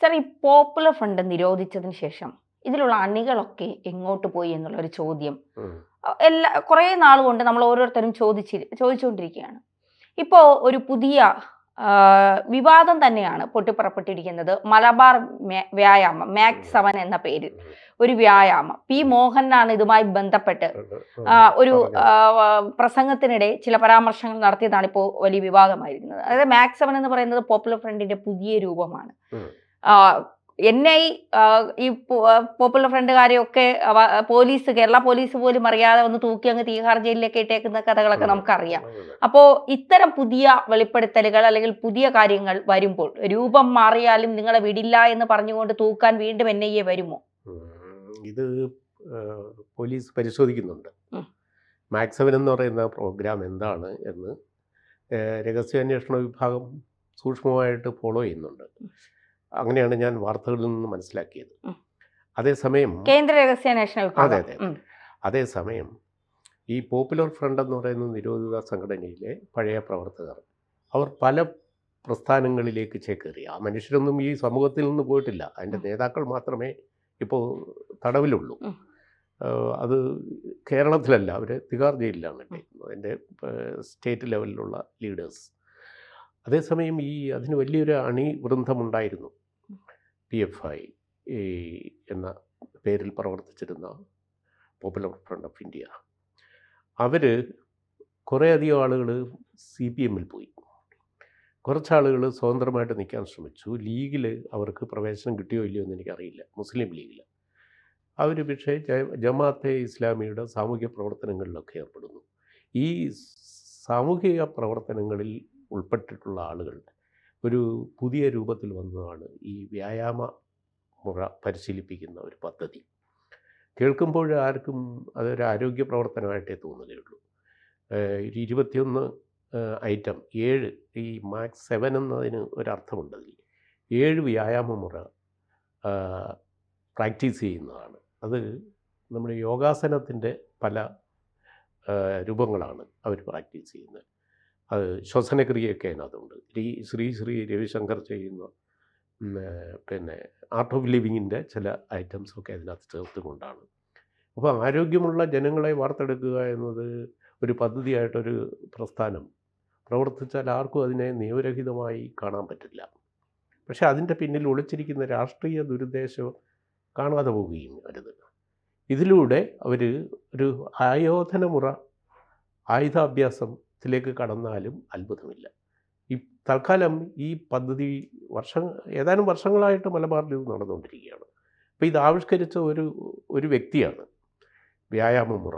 Sir, ഈ popular front നിരോധിച്ചതിന് ശേഷം ഇതിലുള്ള അണികളൊക്കെ എങ്ങോട്ട് പോയി എന്നുള്ളൊരു ചോദ്യം കുറേ നാൾ കൊണ്ട് നമ്മൾ ഓരോരുത്തരും ചോദിച്ചുകൊണ്ടിരിക്കുകയാണ്. ഇപ്പോൾ ഒരു പുതിയ വിവാദം തന്നെയാണ് പൊട്ടിപ്പുറപ്പെട്ടിരിക്കുന്നത്. മലബാർ വ്യായാമം മാക്സ് 7 എന്ന പേരിൽ ഒരു വ്യായാമം. പി മോഹനാണ് ഇതുമായി ബന്ധപ്പെട്ട് ഒരു പ്രസംഗത്തിനിടെ ചില പരാമർശങ്ങൾ നടത്തിയതാണ് ഇപ്പോൾ വലിയ വിവാദമായിരിക്കുന്നത്. അതായത് മാക്സ് 7 എന്ന് പറയുന്നത് പോപ്പുലർ ഫ്രണ്ടിന്റെ പുതിയ രൂപമാണ്. എന്നെ ഈ പോപ്പുലർ ഫ്രണ്ടുകാരെയൊക്കെ കേരള പോലീസ് പോലും അറിയാതെ ഒന്ന് തൂക്കി അങ്ങ് തീഹാർ ജയിലിലേക്ക് ഇട്ടേക്കുന്ന കഥകളൊക്കെ നമുക്കറിയാം. അപ്പോൾ ഇത്തരം പുതിയ വെളിപ്പെടുത്തലുകൾ അല്ലെങ്കിൽ പുതിയ കാര്യങ്ങൾ വരുമ്പോൾ രൂപം മാറിയാലും നിങ്ങളെ വിടില്ല എന്ന് പറഞ്ഞുകൊണ്ട് തൂക്കാൻ വീണ്ടും NIA വരുമോ? ഇത് പോലീസ് പരിശോധിക്കുന്നുണ്ട്. മാക്സ് 7 എന്ന് പറയുന്ന പ്രോഗ്രാം എന്താണ് എന്ന് രഹസ്യാന്വേഷണ വിഭാഗം സൂക്ഷ്മമായിട്ട് ഫോളോ ചെയ്യുന്നുണ്ട്. അങ്ങനെയാണ് ഞാൻ വാർത്തകളിൽ നിന്ന് മനസ്സിലാക്കിയത്. അതേസമയം കേന്ദ്ര രഹസ്യാന്വേഷണ വിഭാഗം, അതെ, അതേസമയം ഈ പോപ്പുലർ ഫ്രണ്ട് എന്ന് പറയുന്ന നിരോധിത സംഘടനയിലെ പഴയ പ്രവർത്തകർ അവർ പല പ്രസ്ഥാനങ്ങളിലേക്ക് ചേക്കേറി. ആ മനുഷ്യരൊന്നും ഈ സമൂഹത്തിൽ നിന്ന് പോയിട്ടില്ല. അതിൻ്റെ നേതാക്കൾ മാത്രമേ ഇപ്പോൾ തടവിലുള്ളൂ. അത് കേരളത്തിലല്ല, അവർ തിഹാർ ജയിലിലാണ് ഇട്ടിരിക്കുന്നത്, അതിൻ്റെ സ്റ്റേറ്റ് ലെവലിലുള്ള ലീഡേഴ്സ്. അതേസമയം അതിന് വലിയൊരു അണിവൃന്ദമുണ്ടായിരുന്നു. PFI എന്ന പേരിൽ പ്രവർത്തിച്ചിരുന്ന പോപ്പുലർ ഫ്രണ്ട് ഓഫ് ഇന്ത്യ. അവർ കുറേയധികം ആളുകൾ CPMൽ പോയി. കുറച്ചാളുകൾ സ്വതന്ത്രമായിട്ട് നിൽക്കാൻ ശ്രമിച്ചു. ലീഗിൽ അവർക്ക് പ്രവേശനം കിട്ടിയോ ഇല്ലയോ എന്ന് എനിക്കറിയില്ല. മുസ്ലിം ലീഗിൽ അവർ പക്ഷേ ജമാഅത്തെ ഇസ്ലാമിയുടെ സാമൂഹിക പ്രവർത്തനങ്ങളിലൊക്കെ ഏർപ്പെടുന്നു. ഈ സാമൂഹിക പ്രവർത്തനങ്ങളിൽ ഉൾപ്പെട്ടിട്ടുള്ള ആളുകൾ ഒരു പുതിയ രൂപത്തിൽ വന്നതാണ് ഈ വ്യായാമ മുറ പരിശീലിപ്പിക്കുന്ന ഒരു പദ്ധതി. കേൾക്കുമ്പോൾ ആർക്കും അതൊരു ആരോഗ്യ പ്രവർത്തനമായിട്ടേ തോന്നുകയുള്ളൂ. 21 ഐറ്റം 7 ഈ മാക്സ് 7 എന്നതിന് ഒരർത്ഥമുണ്ട്. 7 വ്യായാമ മുറ പ്രാക്ടീസ് ചെയ്യുന്നതാണ്. അത് നമ്മുടെ യോഗാസനത്തിൻ്റെ പല രൂപങ്ങളാണ് അവർ പ്രാക്ടീസ് ചെയ്യുന്നത്. അത് ശ്വസനക്രിയയൊക്കെ അതിനകത്തുണ്ട്. ശ്രീ രവിശങ്കർ ചെയ്യുന്ന പിന്നെ ആർട്ട് ഓഫ് ലിവിങ്ങിൻ്റെ ചില ഐറ്റംസൊക്കെ അതിനകത്ത് ചേർത്തുകൊണ്ടാണ്. അപ്പോൾ ആരോഗ്യമുള്ള ജനങ്ങളെ വാർത്തെടുക്കുക എന്നത് ഒരു പദ്ധതിയായിട്ടൊരു പ്രസ്ഥാനം പ്രവർത്തിച്ചാൽ ആർക്കും അതിനെ നിയമരഹിതമായി കാണാൻ പറ്റില്ല. പക്ഷേ അതിൻ്റെ പിന്നിൽ ഒളിച്ചിരിക്കുന്ന രാഷ്ട്രീയ ദുരുദ്ദേശം കാണാതെ പോവുകയും അരുത്. ഇതിലൂടെ അവർ ഒരു ആയുധാഭ്യാസത്തിലേക്ക് കടന്നാലും അത്ഭുതമില്ല. തൽക്കാലം ഈ പദ്ധതി ഏതാനും വർഷങ്ങളായിട്ട് മലബാറിൽ ഇത് നടന്നുകൊണ്ടിരിക്കുകയാണ്. അപ്പോൾ ഇത് ആവിഷ്കരിച്ച ഒരു വ്യക്തിയാണ് വ്യായാമമുറ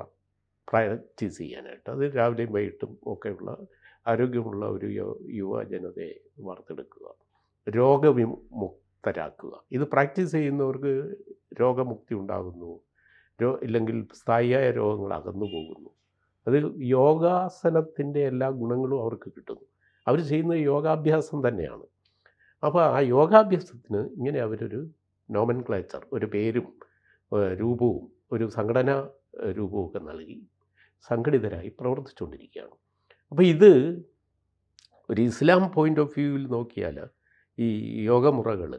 പ്രാക്ടീസ് ചെയ്യാനായിട്ട്. അത് രാവിലെയും വൈകിട്ടും ഒക്കെയുള്ള ആരോഗ്യമുള്ള ഒരു യുവജനതയെ വാർത്തെടുക്കുക, രോഗവിമുക്തരാക്കുക. ഇത് പ്രാക്ടീസ് ചെയ്യുന്നവർക്ക് രോഗമുക്തി ഉണ്ടാകുന്നു, ഇല്ലെങ്കിൽ സ്ഥായിയായ രോഗങ്ങൾ അകന്നു പോകുന്നു. അത് യോഗാസനത്തിൻ്റെ എല്ലാ ഗുണങ്ങളും അവർക്ക് കിട്ടുന്നു. അവർ ചെയ്യുന്ന യോഗാഭ്യാസം തന്നെയാണ്. അപ്പോൾ ആ യോഗാഭ്യാസത്തിന് ഇങ്ങനെ അവരൊരു നോമൻക്ലേച്ചർ, ഒരു പേരും രൂപവും ഒരു സംഘടനാ രൂപമൊക്കെ നൽകി സംഘടിതരായി പ്രവർത്തിച്ചുകൊണ്ടിരിക്കുകയാണ്. അപ്പോൾ ഇത് ഒരു ഇസ്ലാം പോയിൻ്റ് ഓഫ് വ്യൂവിൽ നോക്കിയാൽ ഈ യോഗമുറകൾ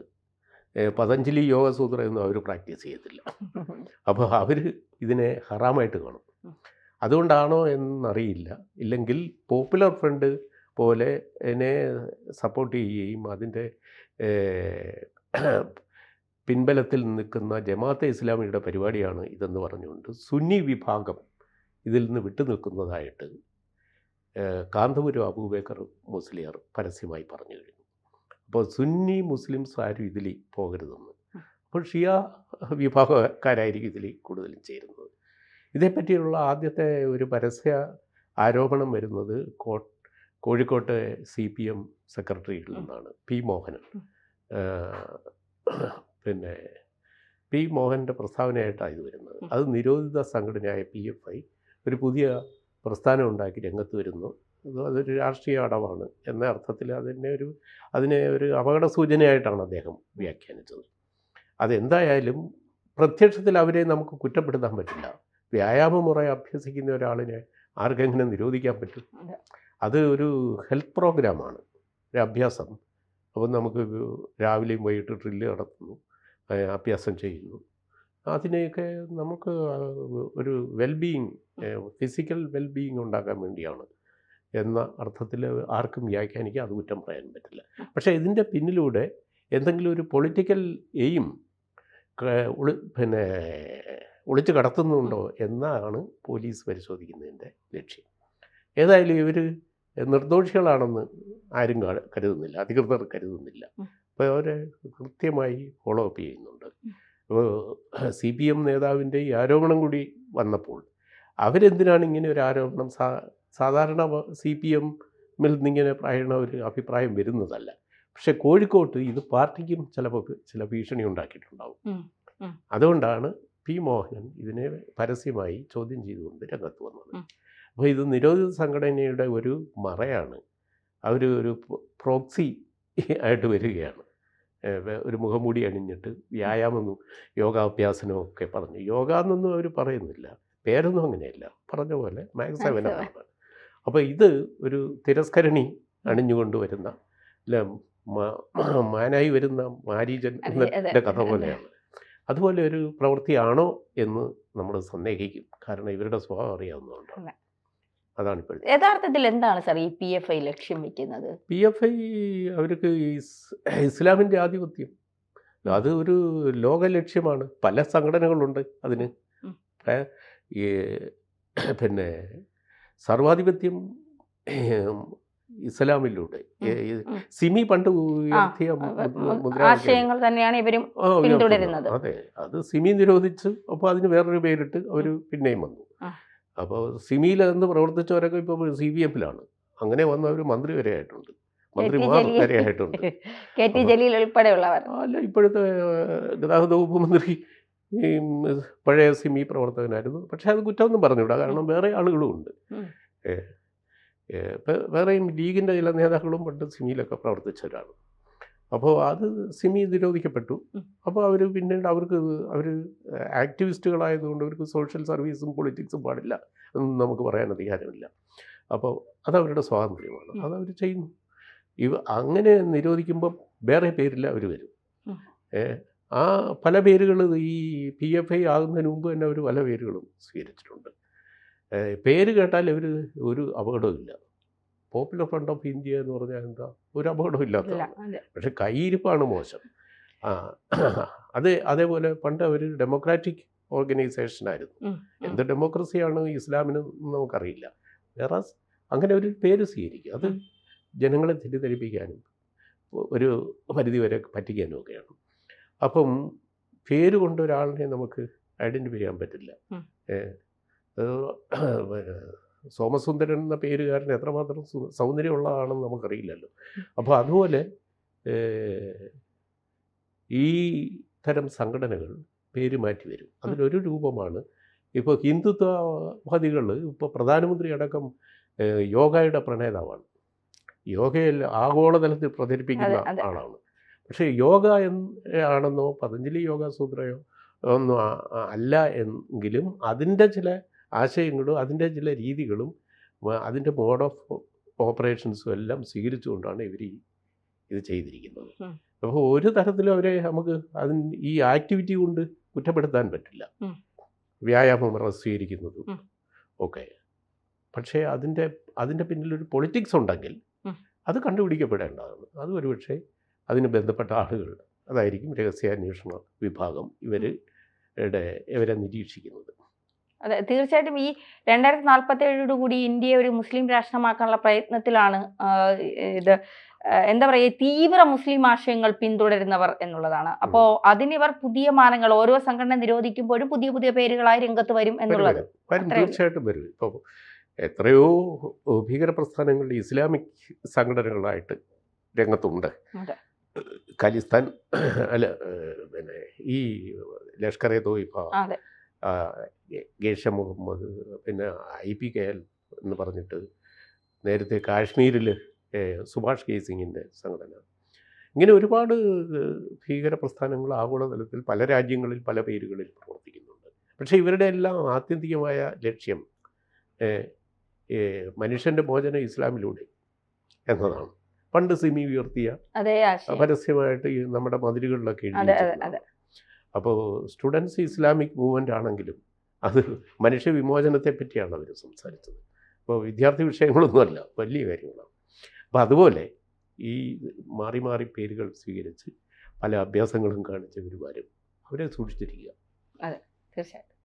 പതഞ്ജലി യോഗസൂത്രമൊന്നും അവർ പ്രാക്ടീസ് ചെയ്യത്തില്ല. അപ്പോൾ അവർ ഇതിനെ ഹറാമായിട്ട് കാണും. അതുകൊണ്ടാണോ എന്നറിയില്ല. ഇല്ലെങ്കിൽ പോപ്പുലർ ഫ്രണ്ട് പോലെ എന്നെ സപ്പോർട്ട് ചെയ്യുകയും അതിൻ്റെ പിൻബലത്തിൽ നിൽക്കുന്ന ജമാഅത്തെ ഇസ്ലാമിയുടെ പരിപാടിയാണ് ഇതെന്ന് പറഞ്ഞുകൊണ്ട് സുന്നി വിഭാഗം ഇതിൽ നിന്ന് വിട്ടു നിൽക്കുന്നതായിട്ട് കാന്തപുരം അബൂബക്കർ മുസ്ലിയാർ പരസ്യമായി പറഞ്ഞു കഴിഞ്ഞു. അപ്പോൾ സുന്നി മുസ്ലിംസ് ആരും ഇതിൽ പോകരുതെന്ന്. അപ്പോൾ ഷിയ വിഭാഗക്കാരായിരിക്കും ഇതിൽ കൂടുതലും ചേരുന്നത്. ഇതേപ്പറ്റിയുള്ള ആദ്യത്തെ ഒരു പരസ്യ ആരോപണം വരുന്നത് കോഴിക്കോട്ടെ CPM സെക്രട്ടറിയിൽ നിന്നാണ്. പി മോഹനൻ. പിന്നെ പി മോഹൻ്റെ പ്രസ്താവനയായിട്ടാണ് ഇത് വരുന്നത്. അത് നിരോധിത സംഘടനയായ PFI ഒരു പുതിയ പ്രസ്ഥാനം ഉണ്ടാക്കി രംഗത്ത് വരുന്നു. അതൊരു രാഷ്ട്രീയ അടവാണ് എന്ന അർത്ഥത്തിൽ അതിനെ ഒരു അപകട സൂചനയായിട്ടാണ് അദ്ദേഹം വ്യാഖ്യാനിച്ചത്. അതെന്തായാലും പ്രത്യക്ഷത്തിൽ അവരെ നമുക്ക് കുറ്റപ്പെടുത്താൻ പറ്റില്ല. വ്യായാമമുറ അഭ്യസിക്കുന്ന ഒരാളിനെ ആർക്കെങ്ങനെ നിരോധിക്കാൻ പറ്റും? അത് ഒരു ഹെൽത്ത് പ്രോഗ്രാമാണ്, ഒരു അഭ്യാസം. അപ്പോൾ നമുക്ക് രാവിലെയും വൈകിട്ട് ഡ്രില്ല് നടത്തുന്നു, അഭ്യാസം ചെയ്യുന്നു. അതിനെയൊക്കെ നമുക്ക് ഒരു വെൽബീയിങ്, ഫിസിക്കൽ വെൽബീയിങ് ഉണ്ടാക്കാൻ വേണ്ടിയാണ് എന്ന അർത്ഥത്തിൽ ആർക്കും വ്യാഖ്യാനിക്കാൻ അത് കുറ്റം പറയാൻ പറ്റില്ല. പക്ഷേ ഇതിൻ്റെ പിന്നിലൂടെ എന്തെങ്കിലും ഒരു പൊളിറ്റിക്കൽ എയിം പിന്നെ ഒളിച്ചു കടത്തുന്നുണ്ടോ എന്നാണ് പോലീസ് പരിശോധിക്കുന്നതിൻ്റെ ലക്ഷ്യം. ഏതായാലും ഇവർ നിർദോഷികളാണെന്ന് ആരും കരുതുന്നില്ല, അധികൃതർ കരുതുന്നില്ല. അപ്പോൾ അവരെ കൃത്യമായി ഫോളോ അപ്പ് ചെയ്യുന്നുണ്ട്. ഇപ്പോൾ CPM നേതാവിൻ്റെ ഈ ആരോപണം കൂടി വന്നപ്പോൾ അവരെന്തിനാണ് ഇങ്ങനെ ഒരു ആരോപണം, സാധാരണ CPM-ൽ നിന്നിങ്ങനെ പറയുന്ന ഒരു അഭിപ്രായം വരുന്നതല്ല. പക്ഷെ കോഴിക്കോട്ട് ഇത് പാർട്ടിക്കും ചിലപ്പോൾ ചില ഭീഷണി ഉണ്ടാക്കിയിട്ടുണ്ടാവും. അതുകൊണ്ടാണ് P. മോഹനൻ ഇതിനെ പരസ്യമായി ചോദ്യം ചെയ്തുകൊണ്ട് രംഗത്ത് വന്നത്. അപ്പോൾ ഇത് നിരോധിത സംഘടനയുടെ ഒരു മറയാണ്. അവർ ഒരു പ്രോക്സി ആയിട്ട് വരികയാണ്. ഒരു മുഖംമൂടി അണിഞ്ഞിട്ട് വ്യായാമമൊന്നും യോഗാഭ്യാസനവും ഒക്കെ പറഞ്ഞു. യോഗ എന്നൊന്നും അവർ പറയുന്നില്ല, പേരൊന്നും അങ്ങനെയല്ല, പറഞ്ഞ പോലെ മാക്സ് 7 ആണ്. അപ്പോൾ ഇത് ഒരു തിരസ്കരണി അണിഞ്ഞുകൊണ്ട് വരുന്ന, അല്ല മാനായി വരുന്ന മാരീജൻ എന്നതിൻ്റെ കഥ പോലെയാണ്. അതുപോലെ ഒരു പ്രവൃത്തിയാണോ എന്ന് നമ്മൾ സന്ദേഹിക്കും. കാരണം ഇവരുടെ സ്വഭാവം അറിയാവുന്നതുകൊണ്ടാണ്. അതാണ് ഇപ്പോൾ യഥാർത്ഥത്തിൽ എന്താണ് സാർ ഈ PFI ലക്ഷ്യം വയ്ക്കുന്നത്? PFI അവർക്ക് ഇസ്ലാമിൻ്റെ ആധിപത്യം, അത് ഒരു ലോക ലക്ഷ്യമാണ്. പല സംഘടനകളുണ്ട് അതിന്. ഈ പിന്നെ സർവാധിപത്യം ഇസ്ലാമിലൂടെ സിമി പണ്ട് ഉയർത്തിയ ആശയങ്ങൾ തന്നെയാണ് ഇവരും പിന്തുടരുന്നത്. അതെ, അത് സിമി നിരോധിച്ച് അപ്പോൾ അതിന് വേറൊരു പേരിട്ട് അവർ പിന്നെയും വന്നു. അപ്പോൾ സിമിയിൽ നിന്ന് പ്രവർത്തിച്ചവരൊക്കെ ഇപ്പോൾ CPF-ലാണ്. അങ്ങനെ വന്നവർ മന്ത്രി വരെ ആയിട്ടുണ്ട്, മന്ത്രിമാർ വരെ ആയിട്ടുണ്ട്. KT ജലീൽ ഉൾപ്പെടെയുള്ളവർ. അല്ല, ഇപ്പോഴത്തെ ഗതാഗത വകുപ്പ് മന്ത്രി പഴയ സിമി പ്രവർത്തകനായിരുന്നു. പക്ഷേ അത് കുറ്റമൊന്നും പറഞ്ഞുകൂടാ, കാരണം വേറെ ആളുകളും ഉണ്ട്. വേറെയും ലീഗിൻ്റെ ചില നേതാക്കളും പണ്ട് സിമിയിലൊക്കെ പ്രവർത്തിച്ചവരാണ്. അപ്പോൾ അത് സിമി നിരോധിക്കപ്പെട്ടു. അപ്പോൾ അവർ പിന്നീട് അവർ ആക്ടിവിസ്റ്റുകളായതുകൊണ്ട് അവർക്ക് സോഷ്യൽ സർവീസും പൊളിറ്റിക്സും പാടില്ല എന്നൊന്നും നമുക്ക് പറയാൻ അധികാരമില്ല. അപ്പോൾ അതവരുടെ സ്വാതന്ത്ര്യമാണ്, അതവർ ചെയ്യുന്നു. അങ്ങനെ നിരോധിക്കുമ്പം വേറെ പേരിൽ അവർ വരും. ആ പല പേരുകൾ ഈ PFI ആകുന്നതിന് മുമ്പ് തന്നെ അവർ പല പേരുകളും സ്വീകരിച്ചിട്ടുണ്ട്. പേര് കേട്ടാൽ അവർ ഒരു അപകടമില്ല. പോപ്പുലർ ഫ്രണ്ട് ഓഫ് ഇന്ത്യ എന്ന് പറഞ്ഞാൽ എന്താ, ഒരു അപകടം ഇല്ലാത്തതാണ്. പക്ഷെ കയ്യിരിപ്പാണ് മോശം. അതേപോലെ പണ്ട് അവർ ഡെമോക്രാറ്റിക് ഓർഗനൈസേഷനായിരുന്നു. എന്ത് ഡെമോക്രസിയാണ് ഇസ്ലാമിന് നമുക്കറിയില്ല. വേറെ അങ്ങനെ ഒരു പേര് സ്വീകരിക്കുക, അത് ജനങ്ങളെ തെറ്റിദ്ധരിപ്പിക്കാനും ഒരു പരിധിവരെ പറ്റിക്കാനും ഒക്കെയാണ്. അപ്പം പേര് കൊണ്ട് ഒരാളിനെ നമുക്ക് ഐഡൻറ്റിഫൈ ചെയ്യാൻ പറ്റില്ല. സോമസുന്ദരൻ എന്ന പേരുകാരൻ എത്രമാത്രം സൗന്ദര്യമുള്ളതാണെന്ന് നമുക്കറിയില്ലല്ലോ. അപ്പോൾ അതുപോലെ ഈ തരം സംഘടനകൾ പേര് മാറ്റി വരും. അതിലൊരു രൂപമാണ് ഇപ്പോൾ ഹിന്ദുത്വവാദികൾ. ഇപ്പോൾ പ്രധാനമന്ത്രി അടക്കം യോഗയുടെ പ്രണേതാവാണ്. യോഗയിൽ ആഗോളതലത്തിൽ പ്രചരിപ്പിക്കുന്ന ആളാണ്. പക്ഷേ യോഗ ആണെന്നോ പതഞ്ജലി യോഗ സൂത്രയോ ഒന്നും അല്ല എങ്കിലും അതിൻ്റെ ചില ആശയങ്ങളും അതിൻ്റെ ചില രീതികളും അതിൻ്റെ മോഡ് ഓഫ് ഓപ്പറേഷൻസും എല്ലാം സ്വീകരിച്ചുകൊണ്ടാണ് ഇവർ ഇത് ചെയ്തിരിക്കുന്നത്. അപ്പോൾ ഒരു തരത്തിലും അവരെ നമുക്ക് ഈ ആക്ടിവിറ്റി കൊണ്ട് കുറ്റപ്പെടുത്താൻ പറ്റില്ല, വ്യായാമം സ്വീകരിക്കുന്നതും ഒക്കെ. പക്ഷേ അതിൻ്റെ പിന്നിലൊരു പൊളിറ്റിക്സ് ഉണ്ടെങ്കിൽ അത് കണ്ടുപിടിക്കപ്പെടേണ്ടതാണ്. അത് ഒരുപക്ഷെ അതിന് ബന്ധപ്പെട്ട ആളുകൾ, അതായിരിക്കും രഹസ്യാന്വേഷണ വിഭാഗം ഇവരെ നിരീക്ഷിക്കുന്നത്. അതെ, തീർച്ചയായിട്ടും ഈ 2047 കൂടി ഇന്ത്യയെ ഒരു മുസ്ലിം രാഷ്ട്രമാക്കാനുള്ള പ്രയത്നത്തിലാണ് ഇത് എന്താ പറയുക, തീവ്ര മുസ്ലിം ആശയങ്ങൾ പിന്തുടരുന്നവർ എന്നുള്ളതാണ്. അപ്പോൾ അതിനിവർ പുതിയ മാനങ്ങൾ ഓരോ സംഘടന നിരോധിക്കുമ്പോഴും പുതിയ പുതിയ പേരുകളായി രംഗത്ത് വരും എന്നുള്ളത് തീർച്ചയായിട്ടും വരും. ഇപ്പോൾ എത്രയോ ഭീകരപ്രസ്ഥാനങ്ങളുടെ ഇസ്ലാമിക് സംഘടനകളായിട്ട് രംഗത്തുണ്ട്. ഖലിസ്ഥാൻ, അല്ല പിന്നെ ഈ ലഷ്കർ-എ തോയിഫ, ഗെയ്ഷെ മുഹമ്മദ്, പിന്നെ IPKL എന്ന് പറഞ്ഞിട്ട് നേരത്തെ കാശ്മീരിൽ സുഭാഷ് കെ സിംഗിൻ്റെ സംഘടന. ഇങ്ങനെ ഒരുപാട് ഭീകരപ്രസ്ഥാനങ്ങൾ ആഗോളതലത്തിൽ പല രാജ്യങ്ങളിൽ പല പേരുകളിൽ പ്രവർത്തിക്കുന്നുണ്ട്. പക്ഷേ ഇവരുടെ എല്ലാം ആത്യന്തികമായ ലക്ഷ്യം മനുഷ്യൻ്റെ മോചനം ഇസ്ലാമിലൂടെ എന്നതാണ്. പണ്ട് സിമി ഉയർത്തിയ അതേ ആശയം. പരസ്യമായിട്ട് ഈ നമ്മുടെ മതിലുകളിലൊക്കെ എഴുതി അതെ അതെ വെച്ചിട്ടുള്ളതാണ്. അതെ. അപ്പോൾ സ്റ്റുഡൻസ് ഇസ്ലാമിക് മൂവ്മെൻ്റ് ആണെങ്കിലും അത് മനുഷ്യ വിമോചനത്തെ പറ്റിയാണ് അവർ സംസാരിച്ചത്. അപ്പോൾ വിദ്യാർത്ഥി വിഷയങ്ങളൊന്നുമല്ല, വലിയ കാര്യങ്ങളാണ്. അപ്പോൾ അതുപോലെ ഈ മാറി മാറി പേരുകൾ സ്വീകരിച്ച് പല അഭ്യാസങ്ങളും കാണിച്ച ഗുരുവാരും അവരെ സൂക്ഷിച്ചിരിക്കുക. അതെ, തീർച്ചയായിട്ടും.